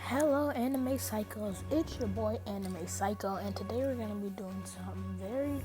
Hello, Anime Psychos. It's your boy, Anime Psycho, and today we're going to be doing something very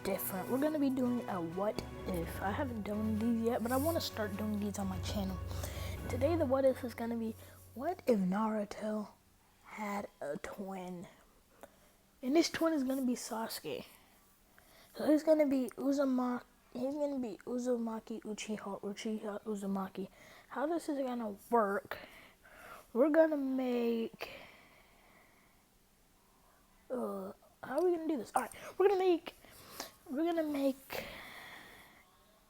different. We're going to be doing a what if. I haven't done these yet, but I want to start doing these on my channel. Today, the what if is going to be, what if Naruto had a twin? And this twin is going to be Sasuke. So he's going to be Uzumaki. He's going to be Uzumaki Uchiha Uzumaki. How this is going to work? We're gonna make, how are we gonna do this? Alright, we're gonna make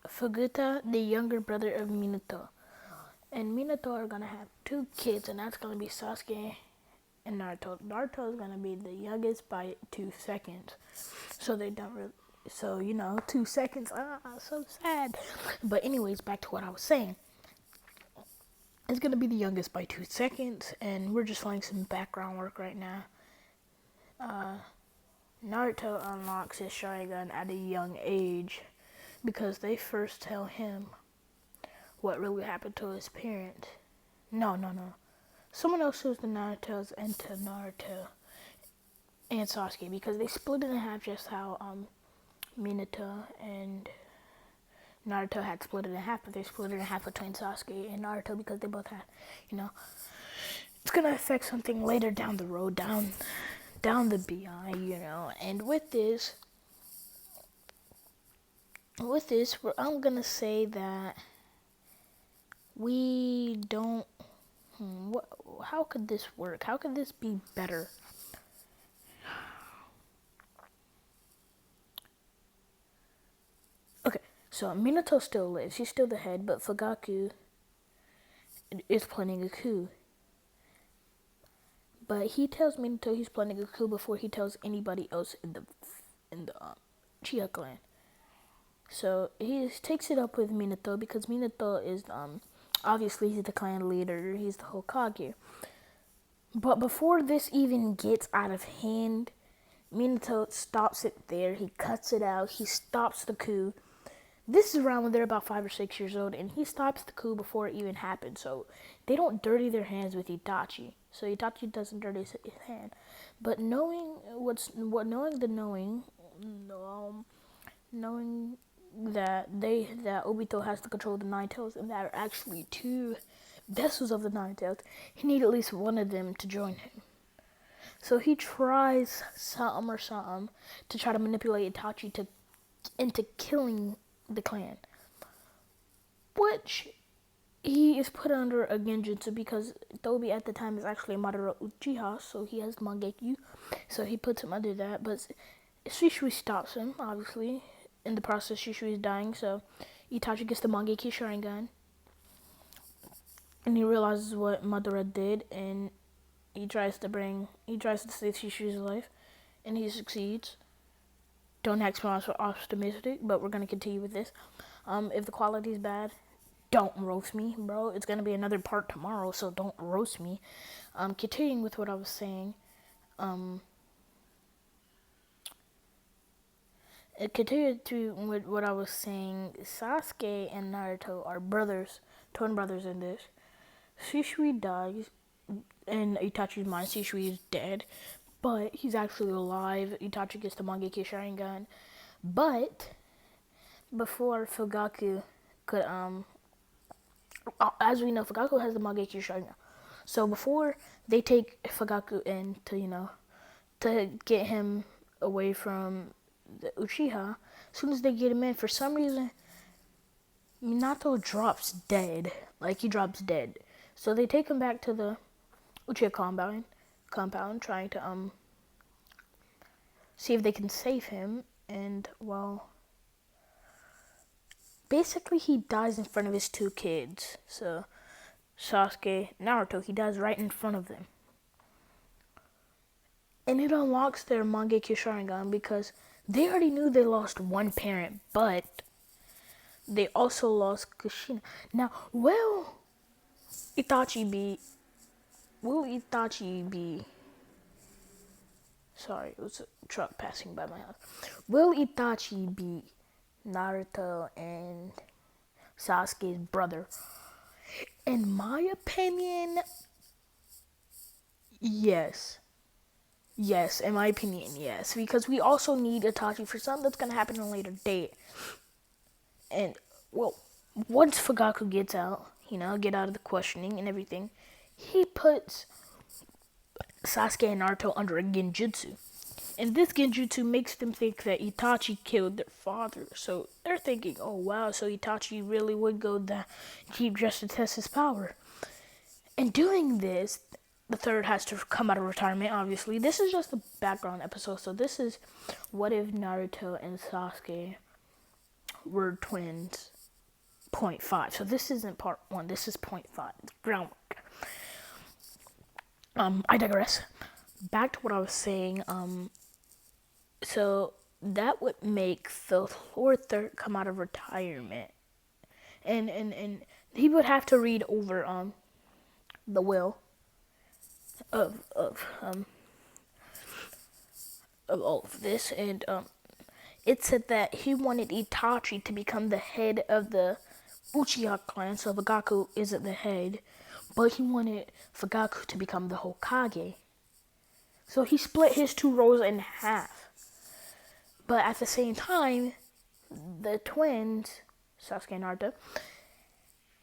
Fugaku the younger brother of Minato. And Minato are gonna have 2 kids, and that's gonna be Sasuke and Naruto. Naruto is gonna be the youngest by 2 seconds. So they don't really, 2 seconds, so sad. But anyways, back to what I was saying. It's going to be the youngest by 2 seconds, and we're just doing some background work right now. Naruto unlocks his Sharingan at a young age because they first tell him what really happened to his parents. No. Someone else shows the Naruto's into Naruto and Sasuke because they split it in half, just how Minato and Naruto had split it in half, but they split it in half between Sasuke and Naruto because they both had, it's gonna affect something later down the road, down the BI, And with this, I'm gonna say that we don't. How could this work? How could this be better? So Minato still lives. He's still the head, but Fugaku is planning a coup. But he tells Minato he's planning a coup before he tells anybody else in the Uchiha clan. So he takes it up with Minato because Minato is obviously he's the clan leader. He's the Hokage. But before this even gets out of hand, Minato stops it there. He cuts it out. He stops the coup. This is around when they're about 5 or 6 years old, and he stops the coup before it even happens. So they don't dirty their hands with Itachi. So Itachi doesn't dirty his hand. But knowing that Obito has to control the Nine Tails, and that are actually 2 vessels of the Nine Tails, he needs at least one of them to join him. So he tries something to try to manipulate Itachi into killing the clan, which he is put under a genjutsu because Tobi at the time is actually a Madara Uchiha, so he has Mangekyu, so he puts him under that. But Shishui stops him, obviously. In the process, Shishui is dying, so Itachi gets the Mangekyu Sharingan, and he realizes what Madara did, and he tries to save Shishui's life, and he succeeds. Don't ask me if I'm optimistic, but we're going to continue with this. If the quality is bad, don't roast me, bro. It's going to be another part tomorrow, so don't roast me. Continuing with what I was saying. Sasuke and Naruto are twin brothers in this. Shishui dies. In Itachi's mind, Shishui is dead. But he's actually alive. Itachi gets the Mangekyo Sharingan. But before Fugaku could, as we know, Fugaku has the Mangekyo Sharingan. So before they take Fugaku in to get him away from the Uchiha, as soon as they get him in, for some reason, Minato drops dead. He drops dead. So they take him back to the Uchiha compound, trying to see if they can save him, and basically he dies in front of his 2 kids. So Sasuke, Naruto, he dies right in front of them, and it unlocks their Mangekyo Sharingan because they already knew they lost one parent, but they also lost Kushina. Now, will Itachi be? Sorry, it was a truck passing by my house. Will Itachi be Naruto and Sasuke's brother. In my opinion, yes. Yes, in my opinion, yes. Because we also need Itachi for something that's going to happen in a later date. And, well, once Fugaku gets out, get out of the questioning and everything, he puts Sasuke and Naruto under a genjutsu. And this genjutsu makes them think that Itachi killed their father. So they're thinking, oh wow, so Itachi really would go that deep just to test his power. And doing this, the third has to come out of retirement, obviously. This is just a background episode, so this is what if Naruto and Sasuke were twins, point 5. So this isn't part 1, this is point 5, groundwork. I digress. Back to what I was saying, so that would make the third come out of retirement. And he would have to read over the will of all of this, and it said that he wanted Itachi to become the head of the Uchiha clan, so Fugaku isn't the head, but he wanted Fugaku to become the Hokage. So he split his 2 roles in half. But at the same time, the twins, Sasuke and Naruto,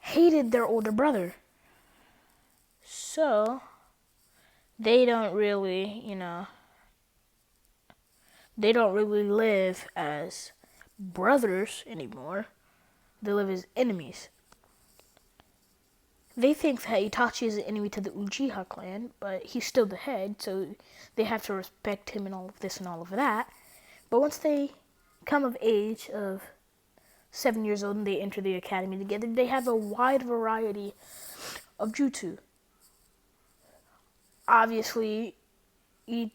hated their older brother. So they don't really, they don't really live as brothers anymore. They live as enemies. They think that Itachi is an enemy to the Uchiha clan, but he's still the head, so they have to respect him and all of this and all of that. But once they come of age of 7 years old and they enter the academy together, they have a wide variety of jutsu. Obviously, Itachi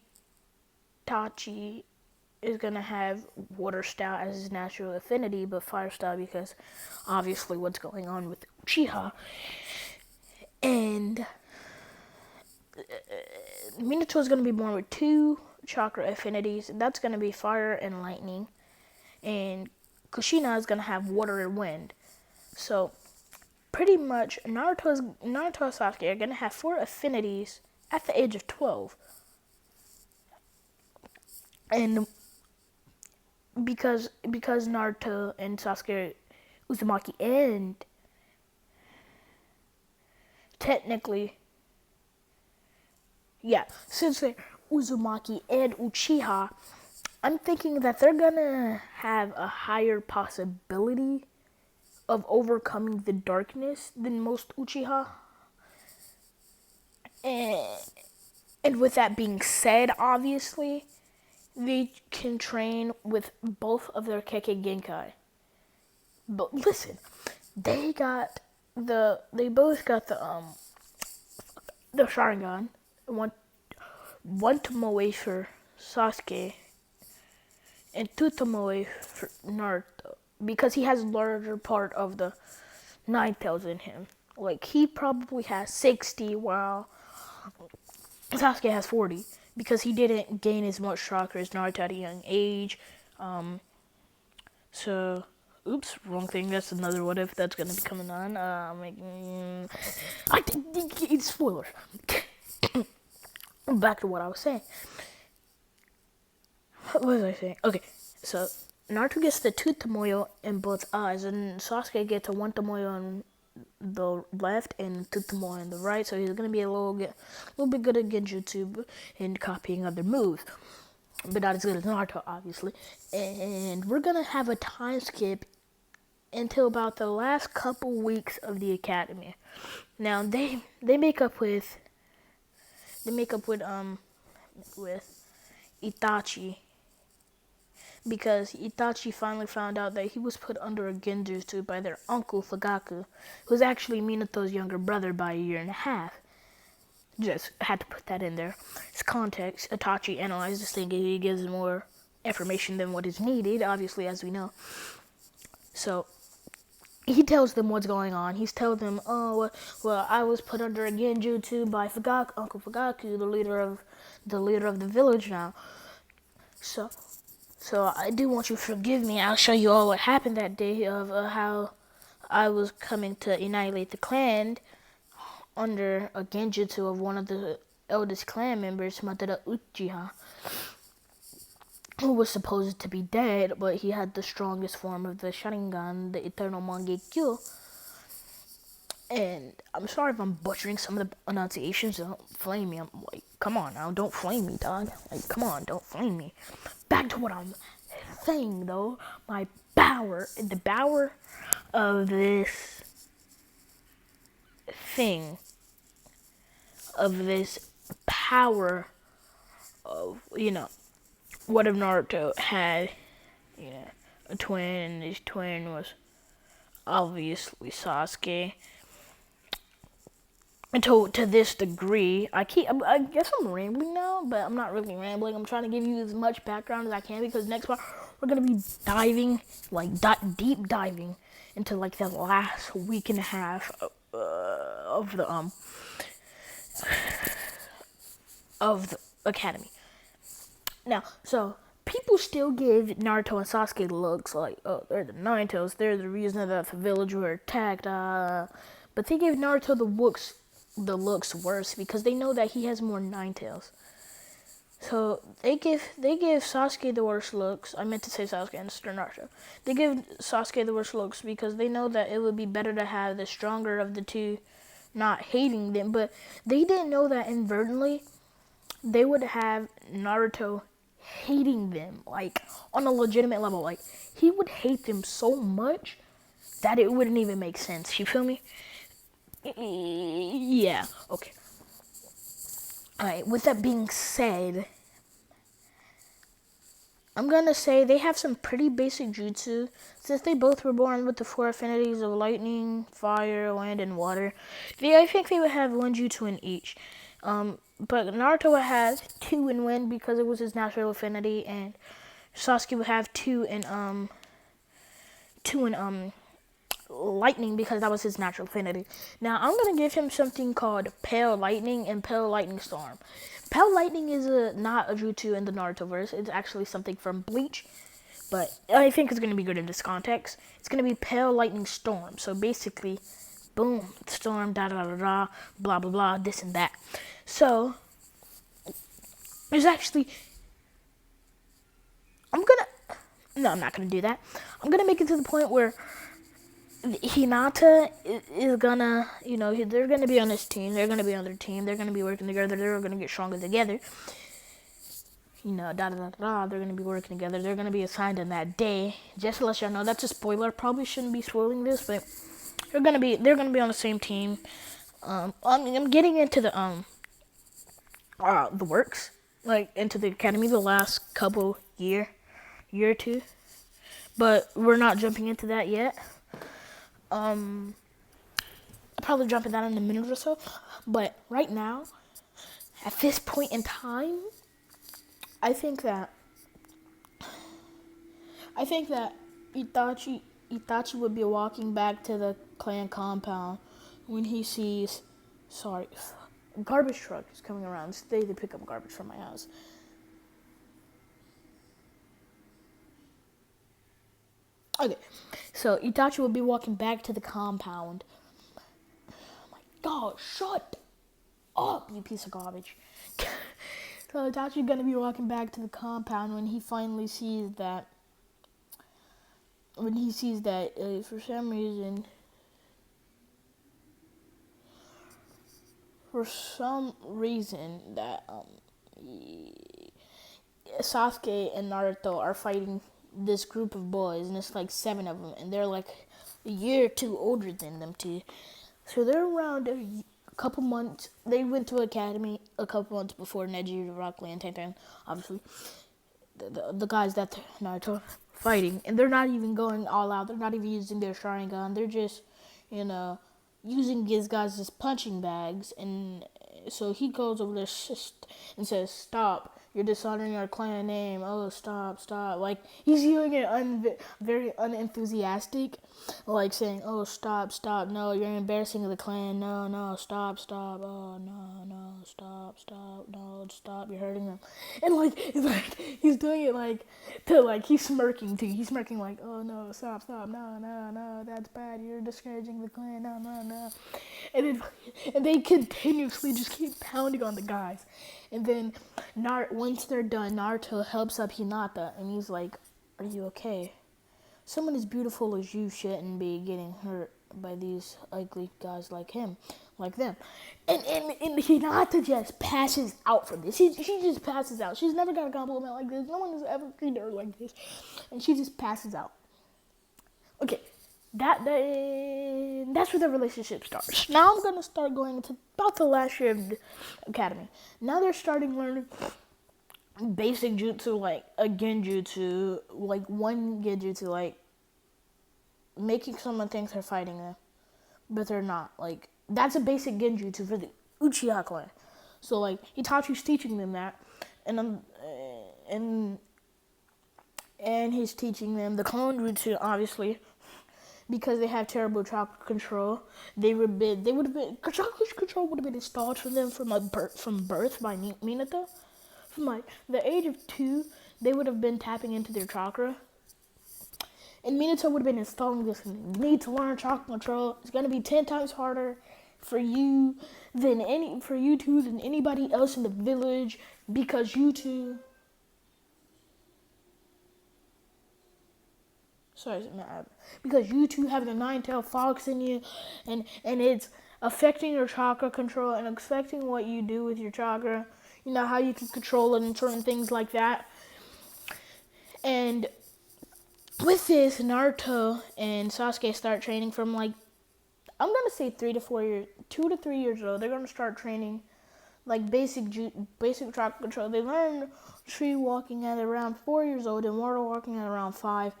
is going to have water style as his natural affinity, but fire style because obviously what's going on with Uchiha. And Minato is going to be born with 2 chakra affinities. That's going to be fire and lightning. And Kushina is going to have water and wind. So, pretty much, Naruto and Sasuke are going to have 4 affinities at the age of 12. And because Naruto and Sasuke are Uzumaki, and technically, since they're Uzumaki and Uchiha, I'm thinking that they're gonna have a higher possibility of overcoming the darkness than most Uchiha. And with that being said, obviously, they can train with both of their Kekkei Genkai. But listen, they both got the Sharingan. One Tomoe for Sasuke and 2 Tomoe for Naruto, because he has a larger part of the 9 tails in him. Like, he probably has 60 while Sasuke has 40, because he didn't gain as much chakra as Naruto at a young age. So, oops, wrong thing. That's another what if that's gonna be coming on. I think it's spoilers. Back to what I was saying. What was I saying? Okay, so Naruto gets the 2 Tomoyo in both eyes, and Sasuke gets a 1 Tomoyo on the left and 2 Tomoyo on the right. So he's gonna be a little bit good at genjutsu and copying other moves, but not as good as Naruto, obviously. And we're gonna have a time skip until about the last couple weeks of the academy. Now they make up with Itachi, because Itachi finally found out that he was put under a genjutsu by their uncle Fugaku, who's actually Minato's younger brother by a year and a half. Just had to put that in there. It's context. Itachi analyzes this thing and he gives more information than what is needed, obviously, as we know. So he tells them what's going on. He's telling them, oh, well, I was put under a genjutsu by Uncle Fugaku, the leader of the village now. So So I do want you to forgive me. I'll show you all what happened that day of how I was coming to annihilate the clan under a genjutsu of one of the eldest clan members, Madara Uchiha, who was supposed to be dead, but he had the strongest form of the Sharingan, the Eternal Mangekyo. And I'm sorry if I'm butchering some of the enunciations. Don't flame me. I'm like, come on now, don't flame me, dog. Like, come on, don't flame me. Back to what I'm saying, though. My power, the power of this thing, of this power of, what if Naruto had, a twin, and his twin was obviously Sasuke. And to this degree, I guess I'm rambling now, but I'm not really rambling. I'm trying to give you as much background as I can, because next part we're gonna be diving, like deep diving into like the last week and a half of the academy. Now, so people still give Naruto and Sasuke looks like, oh, they're the Nine Tails, they're the reason that the village were attacked, but they gave Naruto the looks worse because they know that he has more Nine Tails. So they give Sasuke the worst looks. I meant to say Sasuke and Naruto. They give Sasuke the worst looks because they know that it would be better to have the stronger of the two not hating them. But they didn't know that inadvertently they would have Naruto hating them, like on a legitimate level. Like he would hate them so much that it wouldn't even make sense. You feel me? Yeah, okay. Alright, with that being said, I'm gonna say they have some pretty basic jutsu. Since they both were born with the 4 affinities of lightning, fire, land, and water, I think they would have 1 jutsu in each. But Naruto has 2 in wind because it was his natural affinity, and Sasuke would have 2 in lightning because that was his natural affinity. Now I'm gonna give him something called Pale Lightning and Pale Lightning Storm. Pale Lightning is not a jutsu in the Naruto verse. It's actually something from Bleach, but I think it's gonna be good in this context. It's gonna be Pale Lightning Storm. So basically, boom, storm, da da da da, blah blah blah, this and that. So there's actually, I'm not gonna do that. I'm gonna make it to the point where Hinata is gonna, they're gonna be on this team. They're gonna be on their team. They're gonna be working together. They're gonna get stronger together. Da da da da. They're gonna be working together. They're gonna be assigned on that day. Just to let y'all know, that's a spoiler. Probably shouldn't be spoiling this, but they're gonna be on the same team. I'm getting into the works, like into the academy, the last couple year or two, but we're not jumping into that yet. I'll probably jump in that in a minute or so. But right now, at this point in time, I think that Itachi would be walking back to the clan compound when he sees, garbage truck is coming around. They pick up garbage from my house. Okay, so Itachi will be walking back to the compound. Oh my god, shut up, you piece of garbage. So Itachi's gonna be walking back to the compound when he finally sees that. For some reason, that Sasuke and Naruto are fighting this group of boys, and it's like 7 of them, and they're like a year or 2 older than them too. So they're around a couple months. They went to academy a couple months before Neji, Rock Lee, and Tantan, obviously. The guys that Naruto fighting, and they're not even going all out. They're not even using their Sharingan. They're just, using these guys as punching bags. And so he goes over there and says, "Stop! you're dishonoring our clan name. Oh, stop, stop. Like, he's doing it very unenthusiastic. Like, saying, oh, stop, stop. No, you're embarrassing the clan. No, no, stop, stop. Oh, no, no, stop, stop. No, stop. You're hurting them. And, like, he's doing it, like, he's smirking, too. He's smirking, like, oh, no, stop, stop. No, no, no, that's bad. You're discouraging the clan. No, no, no. And they continuously just keep pounding on the guys. And then once they're done, Naruto helps up Hinata, and he's like, are you okay? Someone as beautiful as you shouldn't be getting hurt by these ugly guys like him, like them. And Hinata just passes out from this. She just passes out. She's never got a compliment like this. No one has ever treated her like this. And she just passes out. Okay. That's where the relationship starts. Now I'm going to start going into about the last year of the academy. Now they're starting learning basic jutsu, like a genjutsu, like one genjutsu, like making someone think they're fighting them, but they're not. Like, that's a basic genjutsu for the Uchiha clan. So, like, Itachi's teaching them that, and he's teaching them the clone jutsu, obviously, because they have terrible chakra control. Chakra control would have been installed for them from birth by Hinata. From like the age of 2, they would have been tapping into their chakra. And Hinata would have been installing this. You need to learn chakra control. It's gonna be 10 times harder for you than anybody else in the village, because you two. Because you two have the nine-tailed fox in you, and it's affecting your chakra control and affecting what you do with your chakra. You know, how you can control it and certain things like that. And with this, Naruto and Sasuke start training from, like, I'm going to say 2 to 3 years old. They're going to start training, like, basic chakra control. They learn tree walking at around 4 years old and water walking at around 5.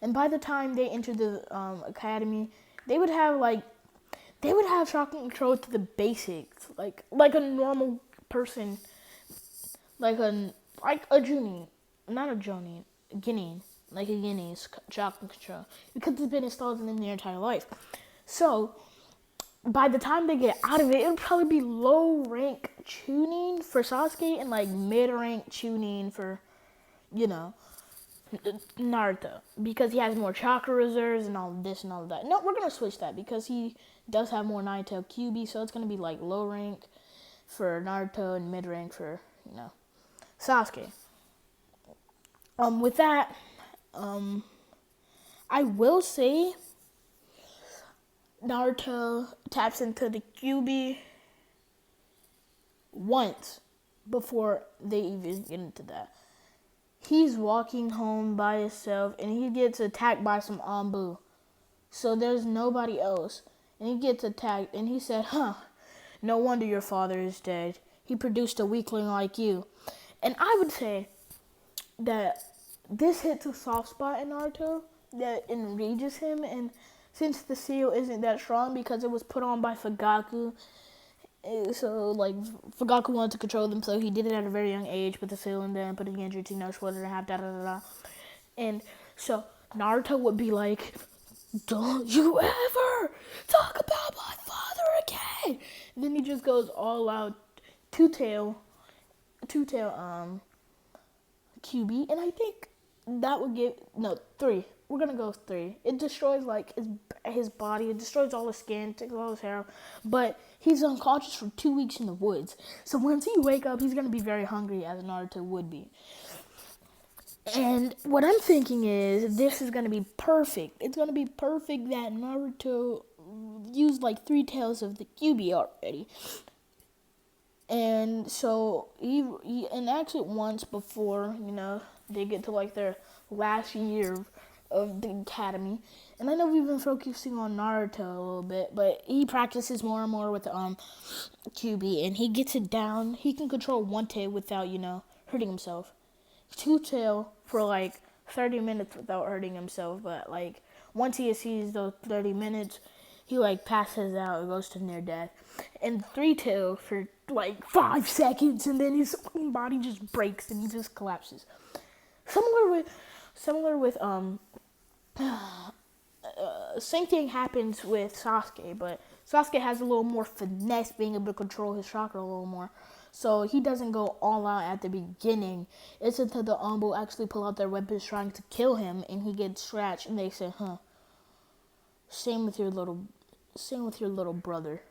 And by the time they enter the academy, they would have chakra control to the basics, like a normal person, like a Junin, not a Jonin, a Guinean, like a Guinea's chakra control, because it's been installed in them their entire life. So by the time they get out of it, it'll probably be low rank tuning for Sasuke and like mid rank tuning for, Naruto, because he has more chakra reserves and all this and all that. No, we're gonna switch that because he does have more nine-tailed QB, so it's gonna be like low rank for Naruto and mid rank for Sasuke. With that, I will say Naruto taps into the QB once before they even get into that. He's walking home by himself, and he gets attacked by some Anbu. So there's nobody else. And he gets attacked, and he said, no wonder your father is dead. He produced a weakling like you. And I would say that this hits a soft spot in Naruto that enrages him. And since the seal isn't that strong because it was put on by Fugaku, so, like, Fugaku wanted to control them, so he did it at a very young age, put the seal in there and put it in Genjutsu, no shorter than half, da-da-da-da. And so Naruto would be like, don't you ever talk about my father again! And then he just goes all out, two-tail QB, and I think that would give, 3. We're gonna go 3. It destroys, like, his body, it destroys all his skin, takes all his hair, but he's unconscious for 2 weeks in the woods. So once he wake up, he's gonna be very hungry, as Naruto would be. And what I'm thinking is, this is gonna be perfect. It's gonna be perfect that Naruto used like 3 tails of the QB already. And so he enacts it once before, they get to like their last year of the academy. And I know we've been focusing on Naruto a little bit, but he practices more and more with the QB, and he gets it down. He can control 1 tail without, hurting himself. 2 tail for like 30 minutes without hurting himself, but like once he sees those 30 minutes, he like passes out and goes to near death. And 3 tail for like 5 seconds, and then his fucking body just breaks and he just collapses. Similar with same thing happens with Sasuke, but Sasuke has a little more finesse, being able to control his chakra a little more. So he doesn't go all out at the beginning. It's until the Umbu actually pull out their weapons trying to kill him, and he gets scratched, and they say, "Huh, same with your little brother.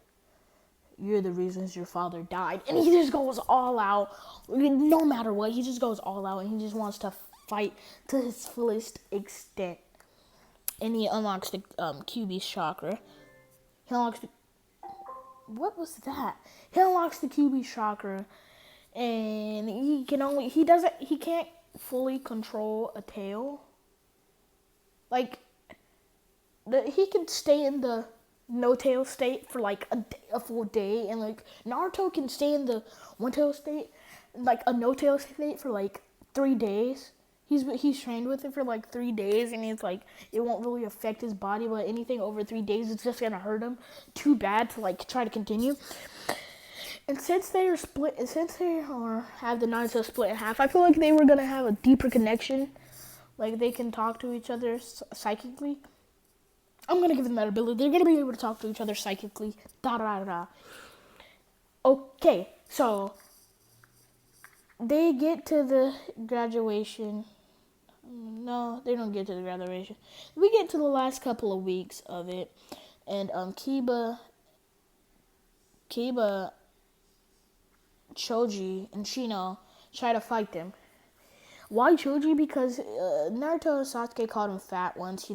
You're the reasons your father died." And he just goes all out, no matter what. He just goes all out, and he just wants to fight to his fullest extent. And he unlocks the QB's chakra. He unlocks the... What was that? He unlocks the QB chakra, and he can't fully control a tail. Like, he can stay in the no tail state for like a full day, and like Naruto can stay in the one tail state, like a no tail state for like 3 days. He's trained with it for like 3 days, and it's like it won't really affect his body, but anything over 3 days, it's just gonna hurt him too bad to like try to continue. And since they have the Naruto split in half, I feel like they were gonna have a deeper connection, like they can talk to each other psychically. I'm gonna give them that ability. They're gonna be able to talk to each other psychically. Da da da. Okay, so they get to the graduation. No, they don't get to the graduation. We get to the last couple of weeks of it, and Kiba, Choji, and Shino try to fight them. Why Choji? Because Naruto and Sasuke called him fat once,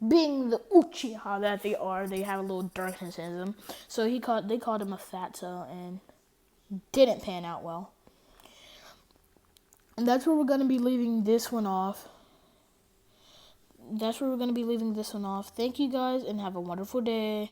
being the Uchiha that they are, they have a little darkness in them. So they called him a fatso, and didn't pan out well. And that's where we're going to be leaving this one off. Thank you guys, and have a wonderful day.